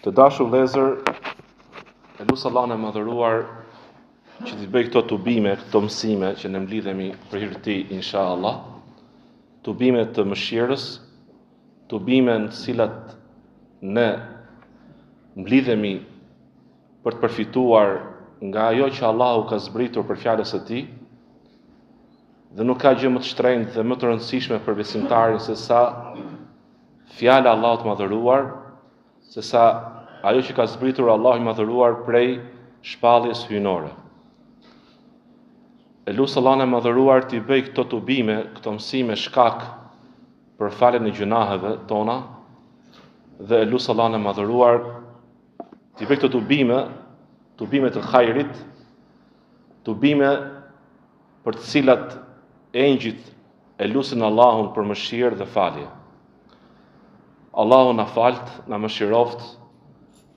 Të dashur vëllezër, e lutem Allahun e madhëruar që t'i bëj këto tubime, këto mësime që ne mblidhemi për hir të tij inshallah, tubime të mëshirës, tubime në të cilat ne mblidhemi për të përfituar nga ajo që Allahu ka zbritur për fjalës së tij, dhe nuk ka gjë më të shtrenjtë dhe më të rëndësishme për besimtarin se sa fjala e Allahut të madhëruar, se sa ajo që ka zbritur Allahu i madhëruar prej shpalljes hyjnore. E lutem Allahun e madhëruar t'i bëj këto tubime, këto mësime shkak për faljen e gjunaheve tona, dhe e lutem Allahun e madhëruar t'i bëj këto tubime të hajrit, tubime për të cilat engjëjt e lusin Allahun për mëshirë dhe falje. Allahu na falt, na mëshiroft,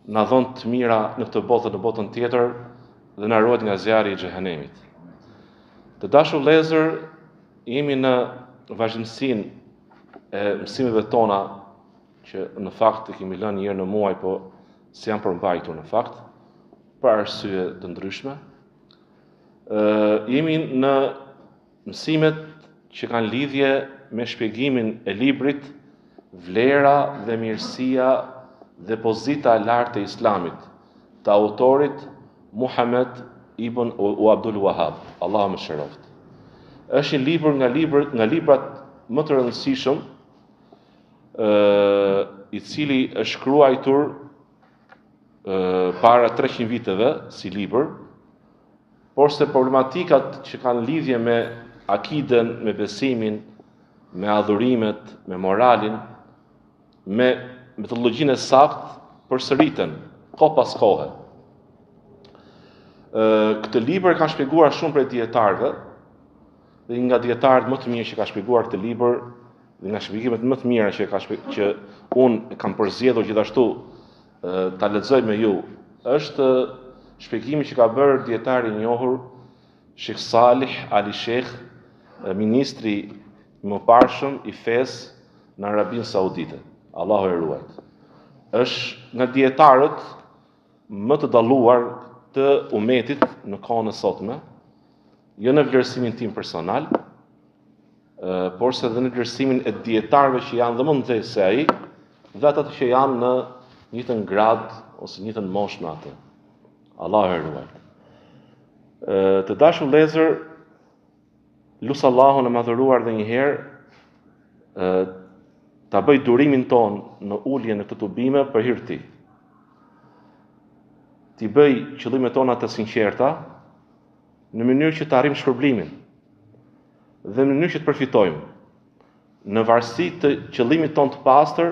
na dhon të mira në këtë botë dhe në botën tjetër dhe na ruaj nga zjarri i xhehenemit. Të dashur vëllezër, jemi në vazhdimsinë e mësimeve tona që në fakt e kemi lënë një herë në muaj, po si janë përmbajtur në fakt për arsye të ndryshme. Jemi në mësimet që kanë lidhje me shpjegimin e librit Vlera dhe mirësia dhe pozita e lartë e Islamit, të autorit Muhammed ibn Abdul Wahhab, Allahu mëshiroft. Është një libër nga librat më të rëndësishëm, i cili është shkruar para 300 viteve si libër, por se problematikat që kanë lidhje me akiden, me besimin, me adhurimet, me moralin, me metodologjinë e saktë përsëriten kohë pas kohe. Këtë libër kanë shpjeguar shumë prej dietarëve, dhe nga dietarët më të mirë që ka shpjeguar këtë libër, dhe nga shpjegimet më të mira që unë kam përzgjedhur gjithashtu ta lexoj me ju, është shpjegimi që ka bërë dietari i njohur Sheikh Salih Ali Sheikh, ministri i mëparshëm i fesë në Arabinë Saudite. Allahu e ruajt. Është nga dietarët më të dalluar të umetit në kohën e sotme, jo në vlerësimin tim personal, por se dhe në vlerësimin e dietarëve që janë dhe më të mëdhenj se ai, dhe ata që janë në një njëjtën grad ose një njëjtën moshë me atë. Allahu e ruajt. Të dashur vëllezër, lutem Allahun e madhëruar edhe një herë ta bëj durimin ton në ulje në këtë tubime për hir të tij. T'i bëj qëllimet tona të sinqerta në mënyrë që të arrijmë shpërblimin dhe në mënyrë që të përfitojmë. Në varësi të qëllimit ton të pastër,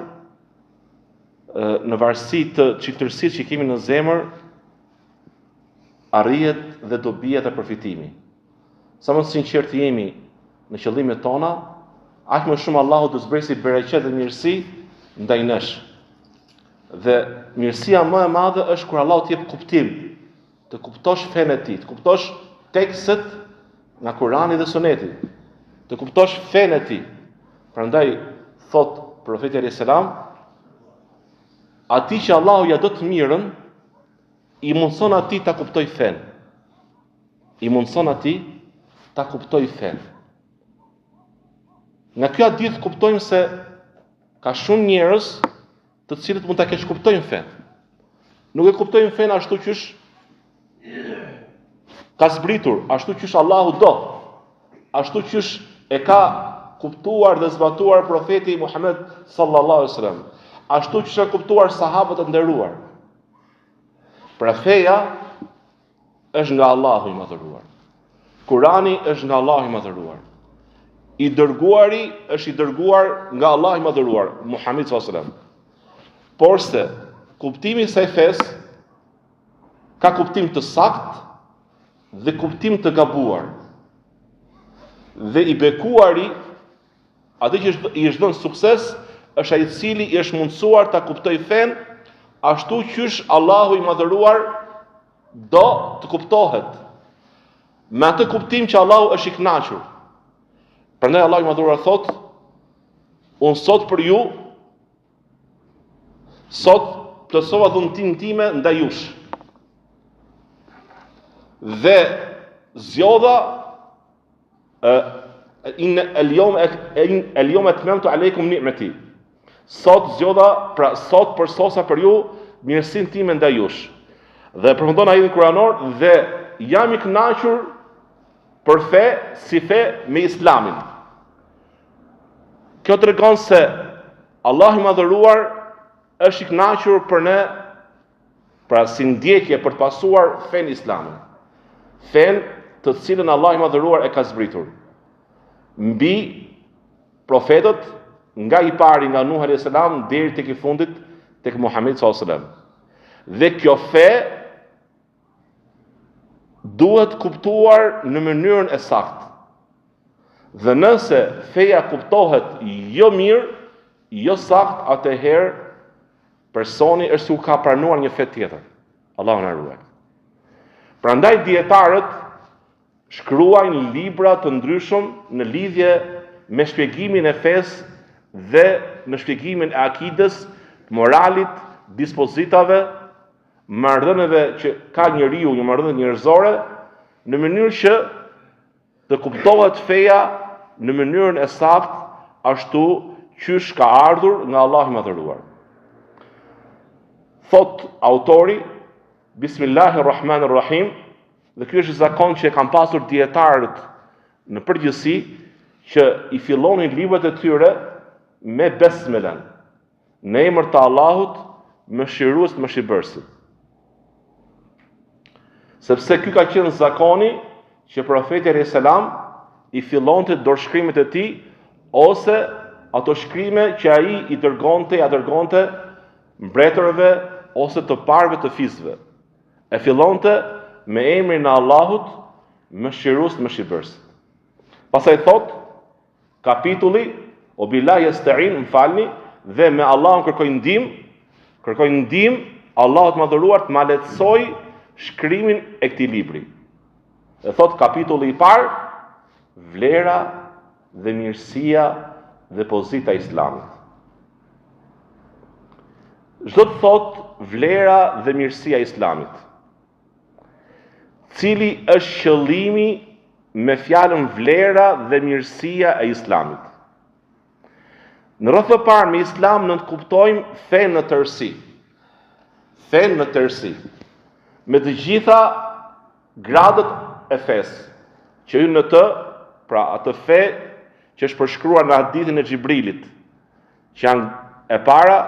në varësi të çiftërsisë që kemi në zemër, arrihet dhe do bie të përfitimi. Sa më sinqert jemi në qëllimet tona, aq më shumë Allahu do zbresi bereqet dhe mirësi ndaj nesh. Dhe mirësia më e madhe është kur Allahu të jep kuptim, të kuptosh fenë e tij, të kuptosh tekstet nga Kurani dhe Suneti, të kuptosh fenë e tij. Prandaj thot profeti alayhis salam, atij që Allahu ja do të mirën, i mundson atij ta kuptoj fenë. I mundson atij ta kuptoj fenë. Nga kjo hadith kuptojmë se ka shumë njerëz të cilët mund ta keq kuptojnë fenë. Nuk e kuptojnë fenë ashtu qysh ka zbritur, ashtu qysh Allahu do, ashtu qysh e ka kuptuar dhe zbatuar profeti Muhammed sallallahu alaihi wasallam, ashtu qysh e kuptuar sahabët e nderuar. Pra feja është nga Allahu i madhëruar. Kurani është nga Allahu i madhëruar. I dërguari është i dërguar nga Allahu i madhëruar, Muhammed sallallahu alaihi wasallam. Por se kuptimi i kësaj fesë ka kuptim të saktë dhe kuptim të gabuar. Dhe i bekuari, atë që i është dhënë sukses, është ai i cili i është mundsuar ta kuptojë fenë ashtu qysh Allahu i madhëruar do të kuptohet. Me atë kuptim që Allahu është i kënaqur. Prandaj Allahu i madhëruar thot: unë sot për ju, sot plotësova dhuntin time ndaj jush. Dhe zgjodha el-yawma atmamtu alaykum ni'mati. Sot zgjodha, pra sot përsosa për ju mirësinë time ndaj jush. Dhe përfundon ajetin kuranor dhe jam i kënaqur për fe si fe me Islamin. Kjo tregon se Allah i madhëruar është i kënaqur për ne, pra si ndjekje për të pasuar fen Islamin. Fen të cilën Allah i madhëruar e ka zbritur mbi profetët, nga i pari nga Nuh a.s. deri tek i fundit tek Muhamedi s.a.s. Dhe kjo fe duhet kuptuar në mënyrën e saktë. Dhe nëse feja kuptohet jo mirë, jo saktë, atëherë personi është u ka pranuar një fe tjetër. Allahu na ruaj. Prandaj dietarët shkruajnë libra të ndryshëm në lidhje me shpjegimin e fesë dhe në shpjegimin e akides, moralit, dispozitave, marrëdhënieve që ka njeriu, një marrëdhënie njerëzore, në mënyrë që të kuptohet feja në mënyrën e saktë, ashtu qysh ka ardhur nga Allahu i madhëruar. Thot autori, Bismillahirrahmanirrahim, dhe ky është zakon që e kanë pasur dietarët në përgjithësi, që i fillonin librat e tyre me besmelen, në emër të Allahut, mëshirues të mëshirbërësit. Sepse ky ka qenë zakoni që profeti alayhis salam i fillonte dorëshkrimet e tij, ose ato shkrime që ai i dërgonte mbretërve ose të parëve të fisëve. E fillonte me emrin e Allahut, mëshirues të mëshirbërësit. Pastaj thot kapitulli O billahi yasta'in, m'falni, dhe me Allahun kërkoj ndihmë, Allahut madhëruar të ma lehtësoj shkrimin e këtij libri. Dhe thot kapitulli i parë, vlera dhe mirësia dhe pozita e Islamit. Çdo të thot vlera dhe mirësia e Islamit. Cili është qëllimi me fjalën vlera dhe mirësia e Islamit? Në rreth të parë me Islam ne kuptojmë fen në tërësi. Fen në tërësi. Me të gjitha gradët e fesë, që hyn në të, pra atë fe që është përshkruar në hadithin e Xhibrilit, që janë e para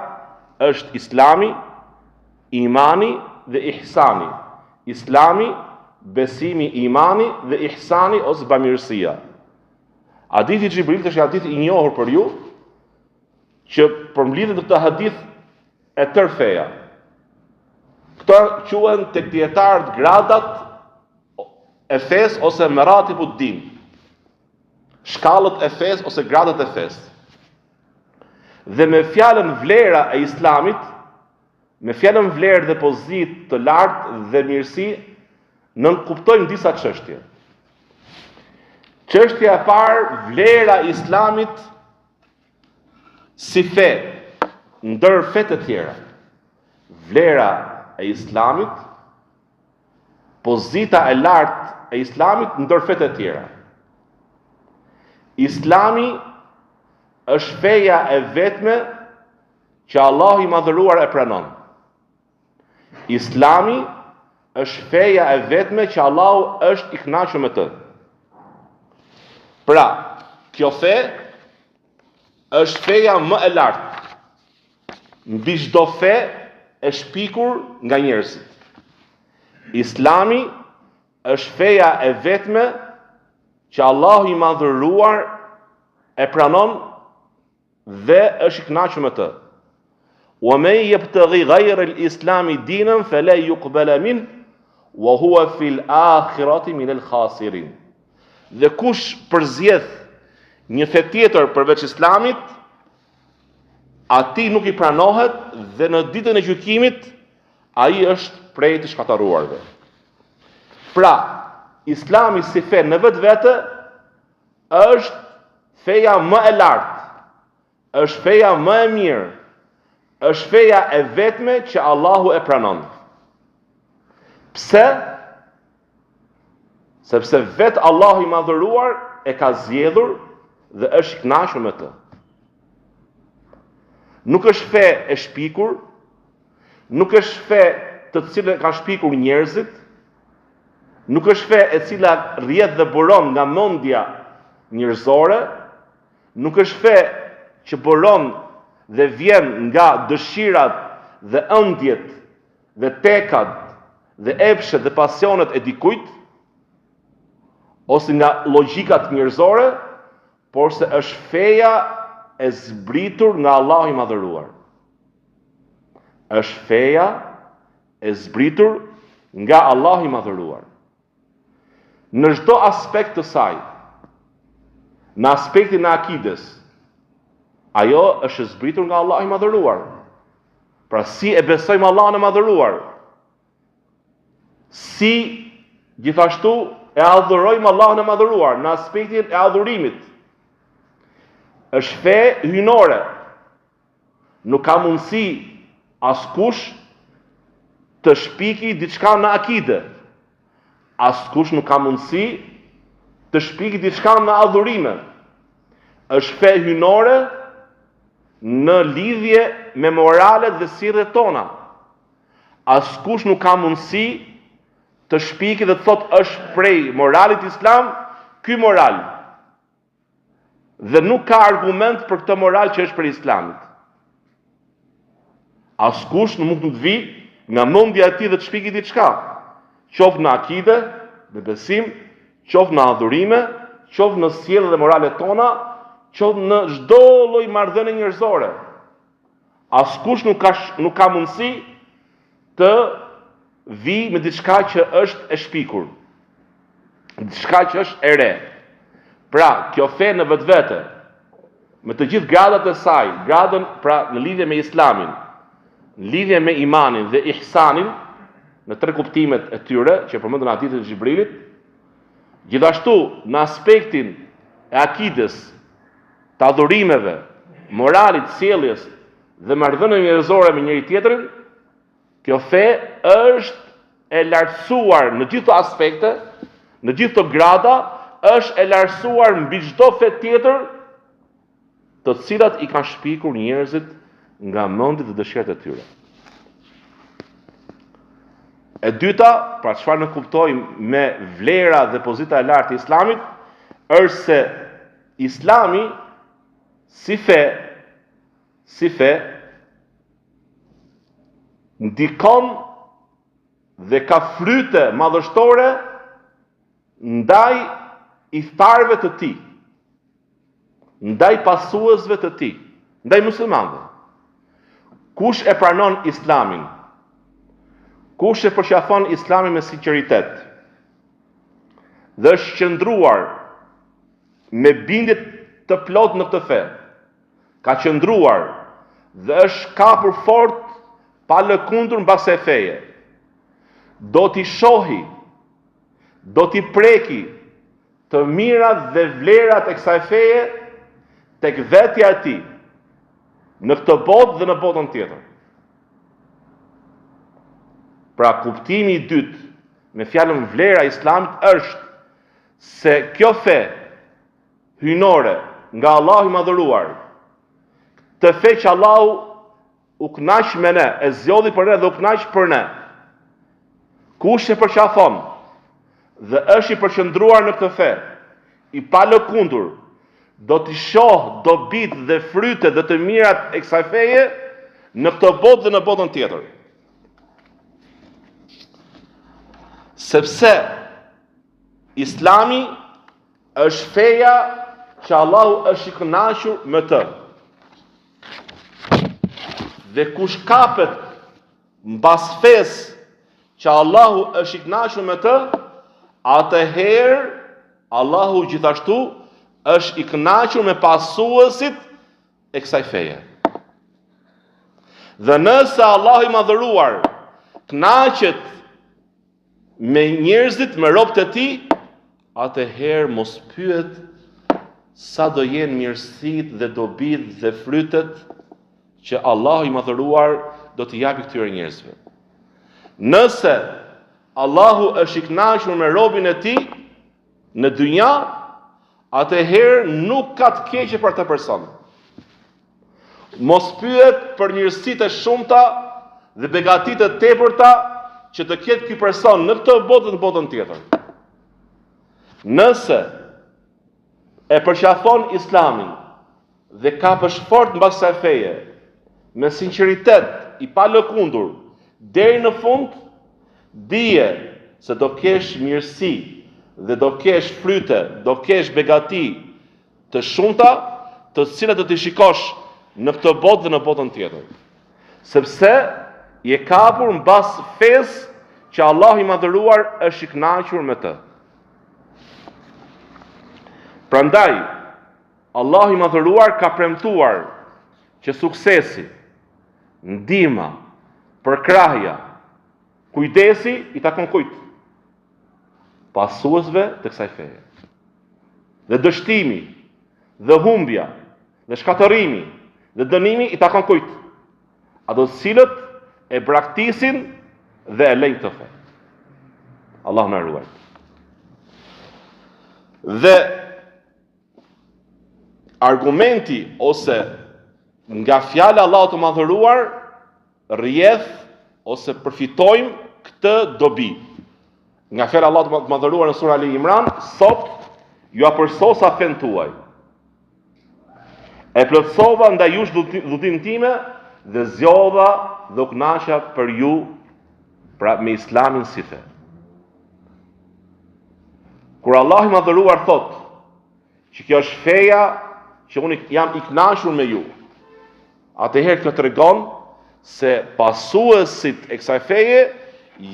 është Islami, imani dhe ihsani. Islami, besimi, imani dhe ihsani ose bamirësia. Hadithi i Xhibrilit është hadith i njohur për ju, që përmblidhet në këtë hadith e tërë feja. Këto quhen tek dietarët gradat e fesë ose meratibud din. Shkallët e fesë ose gradat e fesë. Dhe me fjalën vlera e Islamit, me fjalën vlerë dhe pozitë të lartë dhe mirësi, nënkuptojmë disa çështje. Çështja e parë, vlera e Islamit si fe ndër fet e tjera. Vlera e Islamit, pozita e lartë e Islamit ndër fet e tjera. Islami është feja e vetme që Allahu i madhëruar e pranon. Islami është feja e vetme që Allahu është i kënaqur me të. Pra, kjo fe është feja më e lartë mbi çdo fe e shpikur nga njerëzit. Islami është feja e vetme që Allahu i madhëruar e pranon dhe është i kënaqur me të. Wa man yabtaghi ghayra al-islami dinan fala yuqbala min wa huwa fil akhirati min al-khasirin. Dhe kush përzjedh një fe tjetër përveç Islamit, atij nuk i pranohet dhe në ditën e gjykimit ai është prej të shkataruarve. Pra, Islami si fe në vetvete është feja më e lartë, është feja më e mirë, është feja e vetme që Allahu e pranon. Pse? Sepse vetë Allahu i madhëruar e ka zgjedhur dhe është i kënaqur me të. Nuk është fe e shpikur, nuk është fe të cilën ka shpikur njerëzit, nuk është fe e cila rrjedh dhe buron nga mendja njerëzore, nuk është fe që buron dhe vjen nga dëshirat dhe ëndjet dhe tekat dhe epshet dhe pasionet e dikujt, ose nga logjikat njerëzore, por se është feja e zbritur nga Allahu i madhëruar. Është feja e zbritur nga Allahu i madhëruar. Në çdo aspekt të saj, në aspektin e akides, ajo është e zbritur nga Allahu i madhëruar. Pra si e besojmë Allahun e madhëruar, si gjithashtu e adhurojmë Allahun e madhëruar në aspektin e adhurimit, është fe hyjnore. Nuk ka mundësi askush të shpiki diçka në akide. Askush nuk ka mundësi të shpiki diçka në adhurime. Është fe hyjnore në lidhje me moralet dhe sjelljet tona. Askush nuk ka mundësi të shpiki dhe të thotë është prej moralit islam, ky moral. Dhe nuk ka argument për këtë moral që është për islamit. Askush nuk mund të vi nga mendja e tij dhe të shpiki diçka, qoftë në akide, në besim, qoftë në adhurime, qoftë në sjellje dhe moralet tona, qoftë në çdo lloj marrëdhënie njerëzore. Askush nuk ka mundësi të vi me diçka që është e shpikur, diçka që është e re. Pra, kjo fe në vetvete, me të gjithë gradat e saj, gradën pra në lidhje me islamin, në lidhje me imanin dhe ihsanin, në tre kuptimet e tyre, që përmendën hadithet e Xhibrilit, gjithashtu në aspektin e akides, të adhurimeve, moralit, sjelljes dhe marrëdhënieve njerëzore me njëri tjetrin, kjo fe është e lartësuar në gjithë aspekte, në gjithë të grada, është e lartësuar mbi çdo fe tjetër, të cilat i kanë shpikur njerëzit nga mendjet dhe dëshirat e tyre. E dyta, pra çfarë ne kuptojmë me vlera dhe pozita e lartë e islamit, është se islami si fe ndikon dhe ka fryte madhështore ndaj i tharëve të tij, ndaj pasuesve të tij, ndaj muslimanëve. Kush e pranon islamin, kush e përqafon islamin me sinqeritet, dhe është qëndruar me bindje të plot në këtë fe, ka qëndruar dhe është kapur fort pa lëkundur mbas e feje, do t'i shohi, do t'i preki të mirat dhe vlerat e kësaj feje tek vetja e tij, në këtë botë dhe në botën tjetër. Pra kuptimi i dytë me fjalën vlera e islamit është se kjo fe hyjnore nga Allahu i madhëruar, të fe që Allahu u kënaq me ne, e zgjodhi për ne dhe u kënaq për ne, kush e përqafon dhe është i përqendruar në këtë fe, i palëkundur, do t'i shoh dobit dhe frytet dhe të mirat e kësaj feje në këtë botë dhe në botën tjetër. Sepse Islami është feja që Allahu është i kënaqur me të. Dhe kush kapet mbas fesë që Allahu është i kënaqur me të, atëherë Allahu gjithashtu është i kënaqur me pasuesit e kësaj feje. Dhe nëse Allahu i madhëruar kënaqet me njerëzit, me robët e tij, atëherë mos pyet sa do jenë mirësitë dhe dobitë dhe frytet që Allahu i madhëruar do t'i japi këtyre njerëzve. Nëse Allahu është i kënaqur me robën e tij në dynja, atëherë nuk ka të keqe për të person. Mos pyet për mirësitë e shumta dhe begatitë e tepërta që të ketë ky person në këtë botë dhe në botën tjetër. Nëse e përqafon Islamin dhe ka peshfort mbas kësaj feje, me sinqeritet i palëkundur deri në fund, dije se do kesh mirësi dhe do kesh fryte, do kesh begati të shumta, të cilat do t'i shikosh në këtë botë dhe në botën tjetër. Sepse je kapur mbas fesë që Allah i madhëruar është i kënaqur me të. Prandaj, Allah i madhëruar ka premtuar që suksesi, ndihma, përkrahja, kujdesi i takon kujt? Pasuesve të kësaj feje. Dhe dështimi, dhe humbja, dhe shkatërimi, dhe dënimi i takon kujt? Ato cilët e braktisin dhe e lejnë të fe. Allah na ruaj. Dhe argumenti ose nga fjala e Allahut të madhëruar rrjedh ose përfitojmë këtë dobi. Nga fjala e Allahut të madhëruar në sura Ali Imran, sot ju apërsosa fen tuaj. E plotësova ndaj jush dhutimin time dhe zgjodha dhe u kënaqa për ju pra me Islamin si fe. Kur Allah i madhëruar thot që kjo është feja që unë jam i kënaqur me ju, atëherë kjo tregon se pasuesit e kësaj feje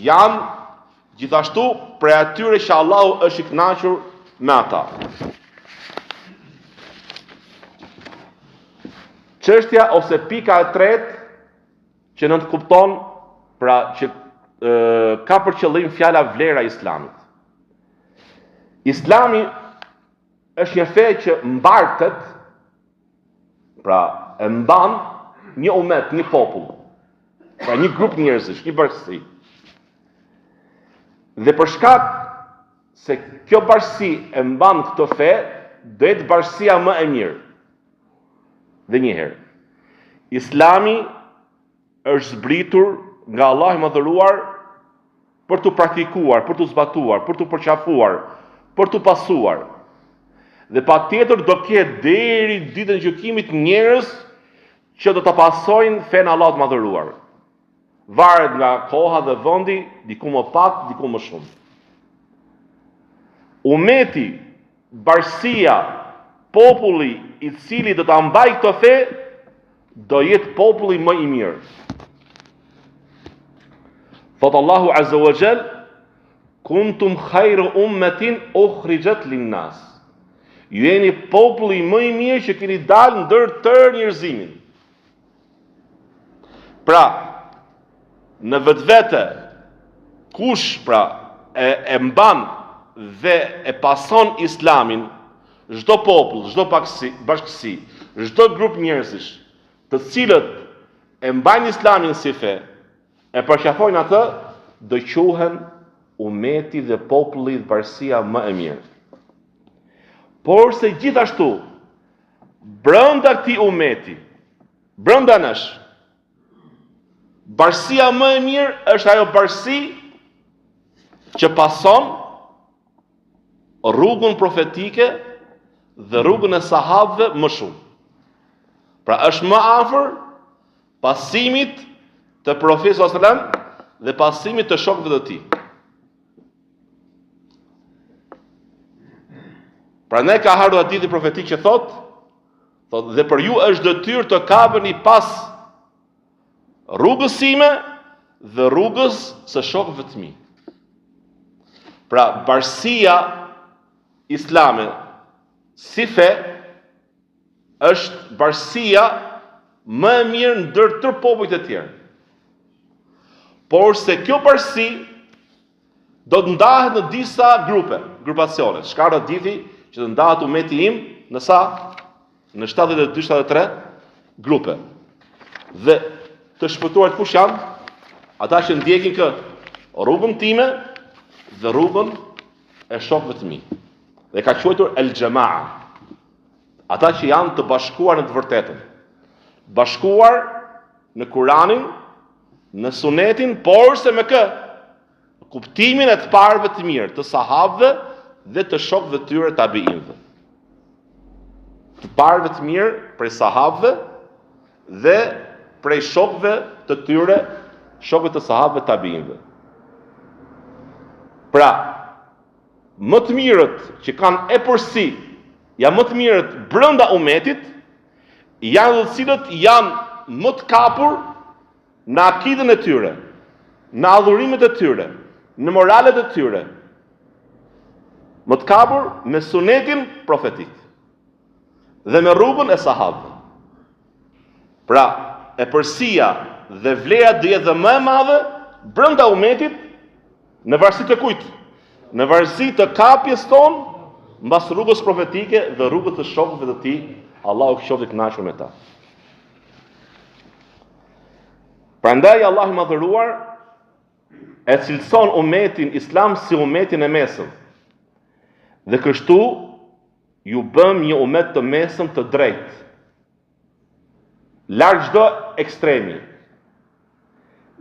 janë gjithashtu prej atyre që Allahu është i kënaqur me ata. Çështja ose pika e tretë që nënkupton pra që ka për qëllim fjala vlera e Islamit. Islami është një fe që mbartet, pra e mban një umet, një popull, pra një grup njerëzish, një bashkësi. Dhe për shkak se kjo bashkësi e mban këtë fe, do jetë bashkësia më e mirë. Dhe njëherë, Islami është zbritur nga Allah i madhëruar për të praktikuar, për të zbatuar, për të përqafuar, për të pasuar. Dhe patjetër do ketë deri ditën e gjykimit njerëz që do ta pasojnë fen Allahut të madhëruar. Varet nga koha dhe vendi, diku më pak, diku më shumë. Umeti, bashkësia, populli i cili do ta mbajë këtë fe, do jetë populli më i mirë. Thot Allahu Azza wa Jall, kuntum khayra ummatin ukhrijat lin-nas. Ju jeni populli më i mirë që keni dalë ndër tërë njerëzimin. Pra, në vetvete kush pra e mban dhe e pason Islamin, çdo popull, çdo bashkësi, çdo grup njerëzish, të cilët e mbajnë Islamin si fe, e përqafojnë atë, do quhen umeti dhe populli dhe bashkësia më e mirë. Por se gjithashtu, brenda këtij umeti, brenda nesh, bashkësia më e mirë është ajo bashkësi që pason rrugën profetike dhe rrugën e sahabëve më shumë. Pra është më afër pasimit të Profetit sallallahu alajhi wasallam dhe pasimit të shokëve të tij. Pra ne ka ardhur hadithi profetik që thot dhe për ju është detyrë të kapeni pas rrugës sime dhe rrugës së shokëve të mi. Pra bashkësia islame si fe është bashkësia më e mirë ndër tërë popujt e tjerë. Por se kjo bashkësi do të ndahet në disa grupacione. Shka hadithi që të ndahet umeti im në sa? Në 72-73 grupe. Dhe të shpëtuarit kush janë? Ata që ndjekin rrugën time dhe rrugën e shokëve të mi. Dhe ka quajtur el xhamaa. Ata që janë të bashkuar në të vërtetën. Bashkuar në Kur'anin, në Sunetin, por se me kuptimin e të parëve të mirë, të sahabëve dhe të shokëve të tyre tabiinëve. Të parëve të mirë prej sahabëve dhe prej shokëve të tyre, shokëve të sahabëve tabiinëve. Pra, më të mirët që kanë përsi, janë më të mirët brenda umetit, janë dhe cilët janë më të kapur në akidën e tyre, në adhurimet e tyre, në moralet e tyre, më të kapur me sunetin profetik dhe me rrugën e sahabëve. Pra, përsia dhe vlera do jetë dhe më e madhe brenda umetit në varësi të kujt? Në varësi të kapjes tonë mbas rrugës profetike dhe rrugës të shokëve të tij, Allahu qoftë i kënaqur me ta. Prandaj Allahu i madhëruar e cilëson umetin islam si umetin e mesëm. Dhe kështu ju bëm një umet të mesëm të drejtë. Larg çdo ekstremi.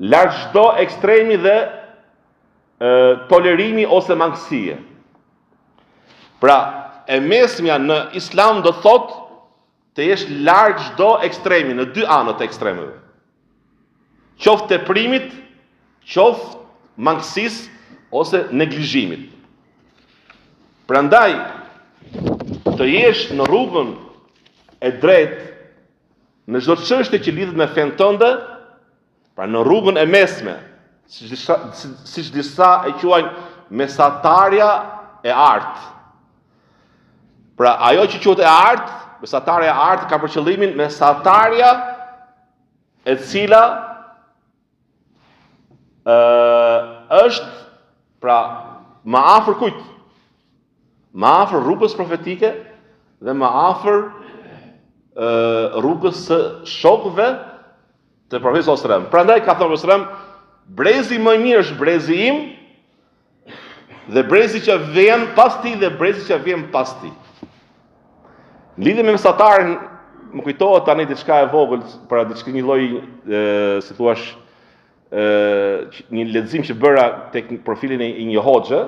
Larg çdo ekstremi dhe tolerimi ose mangësie. Pra, e mesmja në islam do thot të jesh larg çdo ekstremi në dy anët e ekstremeve. Qoftë teprimit, qoftë mangësisë ose neglizhimit. Prandaj të jesh në rrugën e drejtë në çdo çështje që lidhet me fen tënde, pra në rrugën e mesme, siç disa e quajnë mesatarja e artë. Pra ajo që quhet e artë, mesatarja e artë ka për qëllimin mesatarja e cila është pra më afër kujt? Më afër rrugës profetike dhe më afër rrugës së shokëve të profetit sallallahu alajhi wasallam. Prandaj ka thënë sallallahu alajhi wasallam, brezi më i mirë është brezi im dhe brezi që vjen pas tij dhe brezi që vjen pas tij. Lidhje me mesatarin, më kujtohet tani diçka e vogël, pra diçka një lloj si thua një lexim që bëra tek profilin e një hoxhe,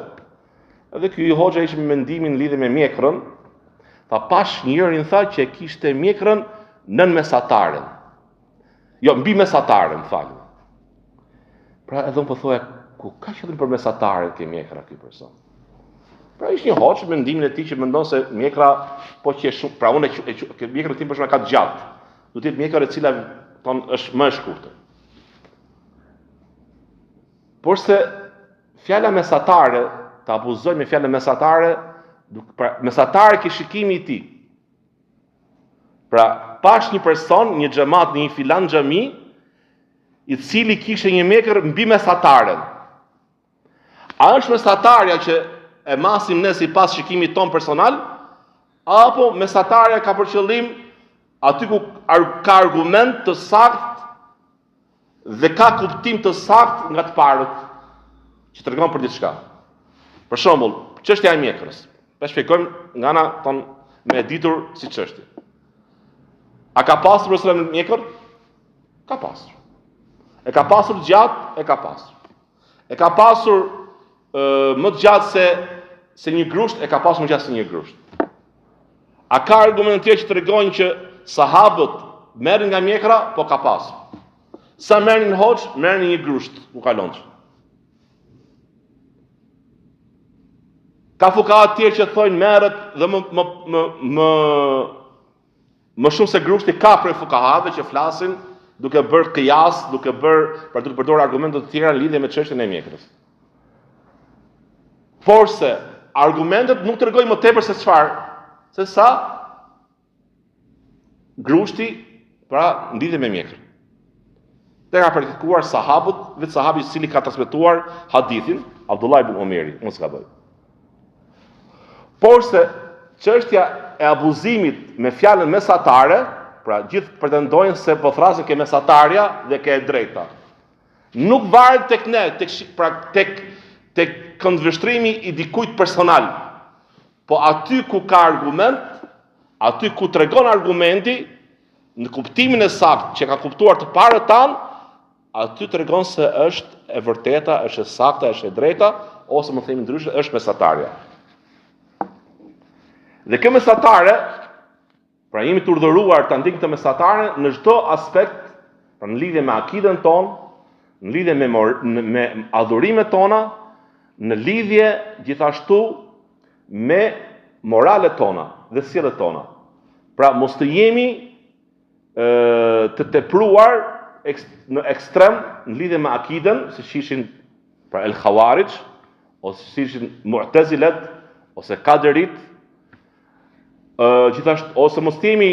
edhe ky hoxha ishte me mendimin lidhje me mjekrën. Tha pash njërin tha që kishte mjekrën nën mesataren. Jo, mbi mesataren, falë. Pra edhe unë po thoya, ku ka qëllim për mesataren ke mjekra ky person? Pra ishte një hoxh me mendimin e tij që mendon se mjekra po që shumë, pra unë që mjekra tim për shkak ka të gjatë. Do të jetë mjekra e cila është më e shkurtër. Por se fjala mesatare, të abuzojnë me fjala mesatare, pra mesatare ke shikimi i tij. Pra pash një person, një xhamat, një filan xhami, i cili kishte një mjekër mbi mesataren. A është mesatarja që e masim ne sipas shikimit ton personal, apo mesatarja ka për qëllim aty ku ka argument të saktë dhe ka kuptim të saktë nga të parët që tregon për diçka. Për shembull, çështja e mjekrës. Ta shpjegojmë nga ana ton me e ditur si çështje. A ka pasur Resulullah mjekër? Ka pasur. E ka pasur gjatë? E ka pasur. E ka pasur më të gjatë se një grusht? E ka pasur më gjatë se një grusht. A ka argumente që tregojnë që sahabët merrin nga mjekra? Po ka pasur. Sa merrin në hoxh, merrin një grusht, u kalon. Ka fukaha të tjerë që thonë merret dhe më shumë se grushti, ka prej fukahave që flasin duke bërë qiyas, duke përdorur argumente të tjera në lidhje me çështjen e mjekrës. Por se argumentet nuk tregojnë më tepër se çfarë, se sa grushti pra lidhje me mjekrën. Dhe ka praktikuar sahabët, vetë sahabi i cili ka transmetuar hadithin, Abdullah ibn Omeri, mos gaboj. Por se çështja e abuzimit me fjalën mesatare pra gjithë pretendojnë se po thrasin ke mesatarja dhe ke e drejta. Nuk varet tek ne, tek këndvështrimi i dikujt personal. Po aty ku ka argument, aty ku tregon argumenti, në kuptimin e saktë që ka kuptuar të parët tanë, aty tregon se është e vërteta, është e sakta, është e drejta, ose më themi ndryshe, është mesatarja. Dhe kjo mesatare, pra jemi të urdhëruar të ndihmë të mesatare në çdo aspekt, pra në lidhje me akiden tonë, në lidhje me adhurimet tona, në lidhje gjithashtu me moralet tona dhe sjelljet tona. Pra mos të jemi të tepruar në ekstrem në lidhje me akiden, siç ishin pra el Khawarij, ose siç ishin Mu'tazilet, ose Kaderit, gjithashtu ose mos të jemi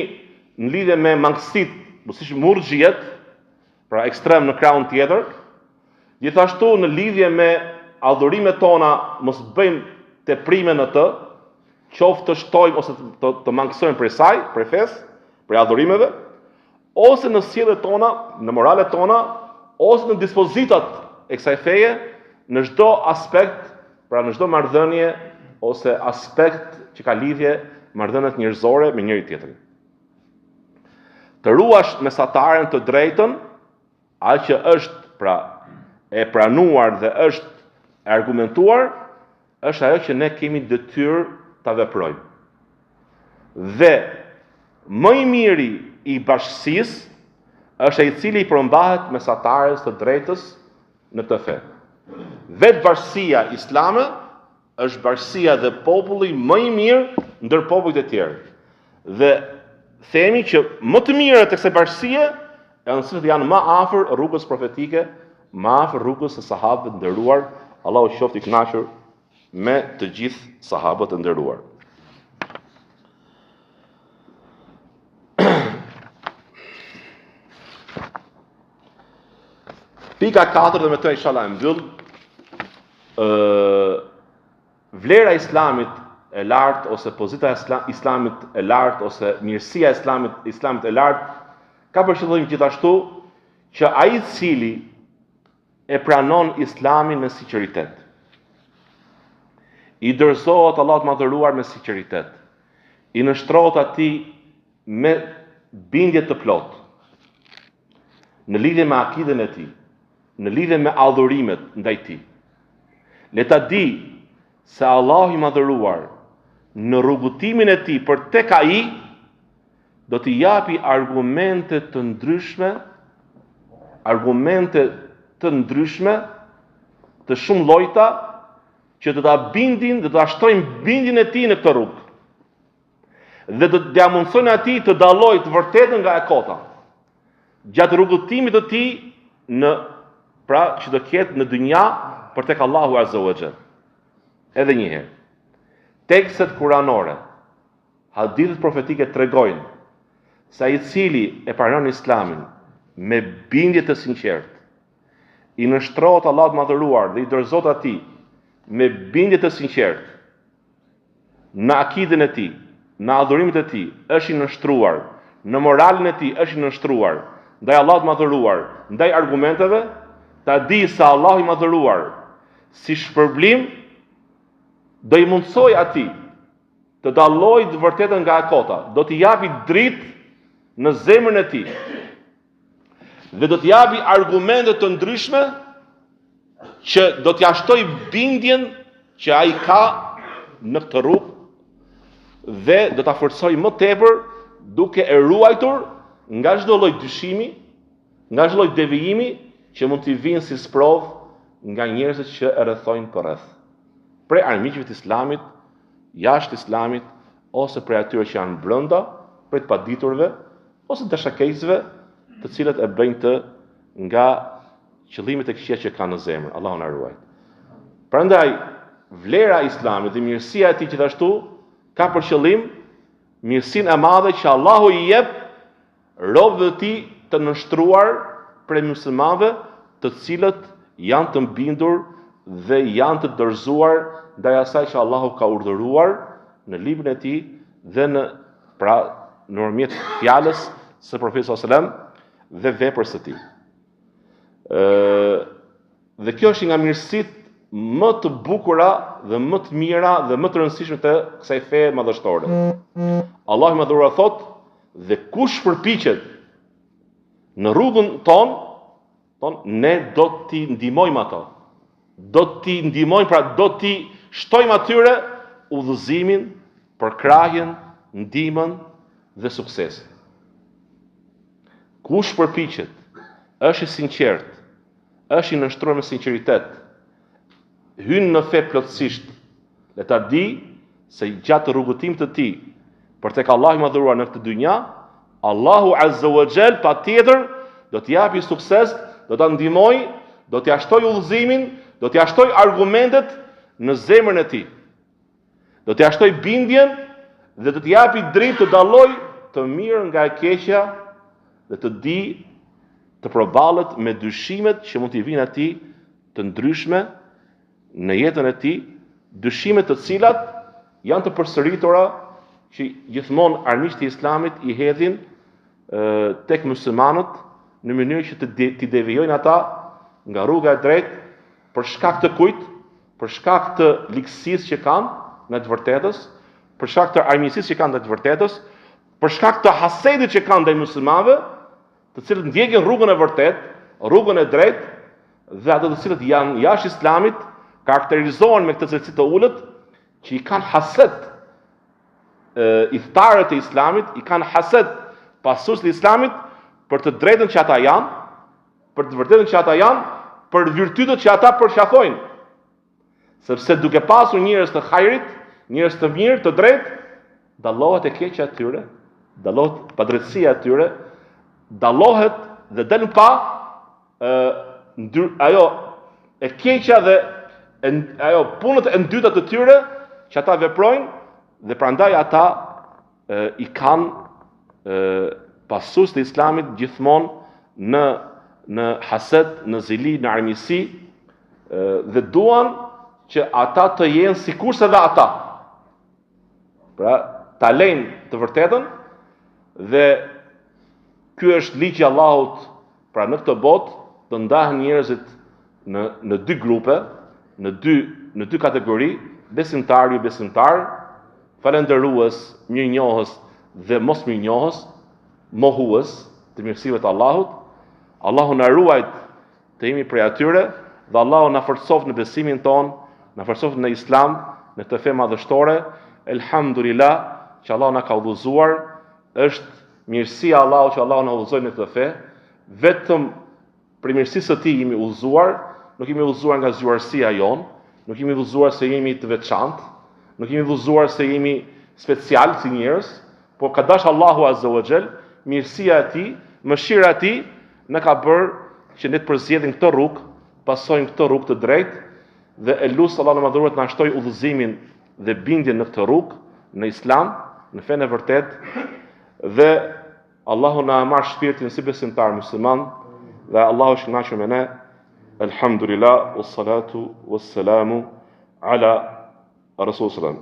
në lidhje me mangësit, mos ishin Murxhijet, pra ekstrem në krahun tjetër. Gjithashtu në lidhje me adhurimet tona mos bëjmë teprime në të, qoftë të shtojmë ose të mangësojmë prej saj, prej fesë, prej adhurimeve, ose në sjelljet tona, në moralet tona, ose në dispozitat e kësaj feje, në çdo aspekt, pra në çdo marrëdhënie ose aspekt që ka lidhje marrëdhëniet njerëzore me njëri tjetrin. Të ruash mesataren të drejtën, ajo që është pra e pranuar dhe është e argumentuar, është ajo që ne kemi detyrë ta veprojmë. Dhe më i miri i bashkësisë është ai i cili i përmbahet mesatares të drejtës në të fe. Vetë bashkësia islame është bashkësia dhe populli më i mirë ndër popujt e tjerë. Dhe themi që më të mirët e kësaj bashkësie janë cilët janë më afër rrugës profetike, më afër rrugës së sahabëve të nderuar, Allahu qoftë i kënaqur me të gjithë sahabët e nderuar. Pika 4 dhe me të inshallah e mbyll. Vlera e islamit e lartë ose pozita e islamit e lartë ose mirësia e islamit e lartë ka për qëllim gjithashtu që ai i cili e pranon islamin me sinqeritet, i dorëzohet Allahut madhëruar me sinqeritet, i nështrohet atij me bindje të plotë në lidhje me akiden e tij, në lidhje me adhurimet ndaj tij. Le ta di se Allahu i madhëruar në rrugëtimin e tij për tek ai do t'i japi argumente të ndryshme, të shumë llojta që do ta bindin, do ta shtojnë bindjen e tij në këtë rrugë. Dhe do t'ia mundsojnë atij të dallojë të vërtetën nga e kota. Gjatë rrugëtimit të tij pra që do ketë në dynja për tek Allahu Azza wa Jall. Edhe një herë. Tekstet kuranore, hadithet profetike tregojnë se ai i cili e pranon islamin me bindje të sinqertë, i nështrohet Allahut madhëruar dhe i dorëzohet atij me bindje të sinqertë në akiden e tij, në adhurimet e tij, është i nështruar, në moralin e tij është i nështruar ndaj Allahut madhëruar, ndaj argumenteve, ta di se Allahu i madhëruar si shpërblim do i mundsoj atij të dallojë të vërtetën nga e kota, do t'i japi dritë në zemrën e tij. Dhe do t'i japi argumente të ndryshme që do t'ia shtoj bindjen që ai ka në këtë rrugë dhe do ta forcoj më tepër duke e ruajtur nga çdo lloj dyshimi, nga çdo lloj devijimi që mund t'i vinë si sprovë nga njerëzit që e rrethojnë përreth. Prej armiqve të islamit, jashtë islamit, ose prej atyre që janë brenda, prej të paditurve, ose dashakejsve, të cilët e bëjnë të nga qëllimet e këqija që kanë në zemër. Allahu na ruaj. Prandaj vlera e islamit dhe mirësia e tij gjithashtu ka për qëllim mirësinë e madhe që Allahu i jep robëve të tij të nështruar prej muslimanëve, të cilët janë të mbindur dhe janë të dorëzuar ndaj asaj që Allahu ka urdhëruar në librin e tij dhe në përmjet fjalës së Profetit sallallahu alajhi wasallam dhe veprës së tij. Dhe kjo është nga mirësitë më të bukura dhe më të mira dhe më të rëndësishme të kësaj feje madhështore. Allahu më dhuroi thotë, dhe kush përpiqet në rrugën tonë, ne do t'i ndihmojmë ato. Do t'i ndihmojmë, pra do t'i shtojmë atyre udhëzimin, përkrahjen, ndihmën dhe suksesin. Kush përpiqet, është i sinqert, është i nënshtruar me sinqeritet, hyn në fe plotësisht, le ta di se gjatë rrugëtimit të tij për tek Allahu i madhëruar në këtë dynja, Allahu Azza wa Jall patjetër do t'i japi sukses, do ta ndihmojë, do t'i shtojë udhëzimin, do t'i shtojë argumentet në zemrën e tij. Do t'i shtojë bindjen dhe do t'i japi dritë të dallojë të mirë nga e keqja dhe të di të përballet me dyshimet që mund t'i vinë atij të ndryshme në jetën e tij, dyshime të cilat janë të përsëritura që gjithmonë armiqtë e Islamit i hedhin tek muslimanët në mënyrë që t'i devijojnë ata nga rruga e drejtë për shkak të kujt? Për shkak të ligjësisë që kanë në të vërtetës, për shkak të armiqësisë që kanë në të vërtetës, për shkak të hasedit që kanë ndaj muslimanëve, të cilët ndjekin rrugën e vërtetë, rrugën e drejtë, dhe ato të cilët janë jashtë Islamit, karakterizohen me këtë cilësi të ulët, që i kanë hased iftarët e Islamit, i kanë hased pasuesët e Islamit për të drejtën që ata janë, për të vërtetën që ata janë, për virtytet që ata përshafojnë. Sepse duke pasur njerëz të hajrit, njerëz të mirë, të drejtë, dallohet e keqja e tyre, dallohet padrejtësia e tyre, dallohet dhe del pa ajo e keqja dhe ajo punët e ndyta të tyre që ata veprojnë, dhe prandaj ata i kanë pasuesët e Islamit gjithmonë në hased, në zili, në armiqësi, dhe duan që ata të jenë sikurse dhe ata. Pra, ta lejnë të vërtetën, dhe ky është ligji i Allahut, pra në këtë botë të ndahen njerëzit në dy grupe, në dy kategori, besimtar, jo besimtar, falendërues, mirënjohës dhe mos mirënjohës, mohues të mirësive të Allahut. Allahu na ruajt të jemi prej atyre, dhe Allahu na forcoft në besimin ton, na forcoft në Islam, në këtë fe madhështore. Elhamdulillah që Allahu na ka udhëzuar, është mirësia e Allahut që Allahu na udhëzoi në këtë fe, vetëm për mirësisë së tij jemi udhëzuar, nuk jemi udhëzuar nga zgjuarësia jon, nuk jemi udhëzuar se jemi të veçantë, nuk jemi udhëzuar se jemi special si njerëz, por ka dash Allahu Azza wa Jall, mirësia e tij, mëshira e tij na ka bërë që ne të përzgjedhim këtë rrugë, pasojmë këtë rrugë të drejtë, dhe e lutem Allahun e madhëruar të na shtojë udhëzimin dhe bindjen në këtë rrugë, në Islam, në fenë e vërtetë, dhe Allahu na marr shpirtin si besimtar musliman, dhe Allahu është i kënaqur me ne. Elhamdulillah, wassalatu wassalamu ala Rasulullah.